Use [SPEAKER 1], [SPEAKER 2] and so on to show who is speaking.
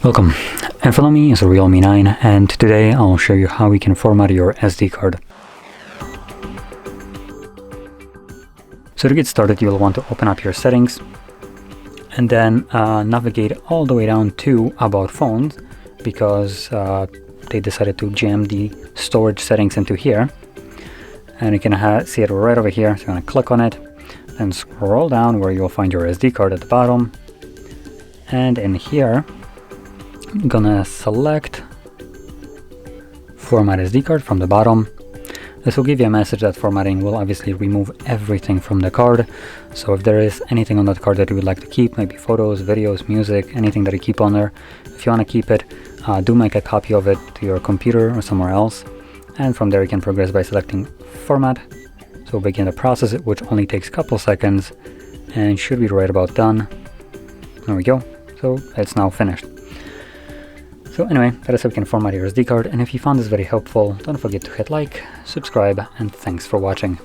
[SPEAKER 1] Welcome, in front of me is a REALME 9 and today I'll show you how we can format your SD card. So to get started, you'll want to open up your settings and then navigate all the way down to About Phones, because they decided to jam the storage settings into here. And you can see it right over here, so you're going to click on it and scroll down where you'll find your SD card at the bottom. And in here, I'm gonna select Format SD card from the bottom. This will give you a message that formatting will obviously remove everything from the card. So if there is anything on that card that you would like to keep, maybe photos, videos, music, anything that you keep on there, if you want to keep it, do make a copy of it to your computer or somewhere else. And from there you can progress by selecting Format. So begin the process, which only takes a couple seconds and should be right about done. There we go. So it's now finished. So anyway, that is how you can format your SD card, and if you found this very helpful, don't forget to hit like, subscribe, and thanks for watching.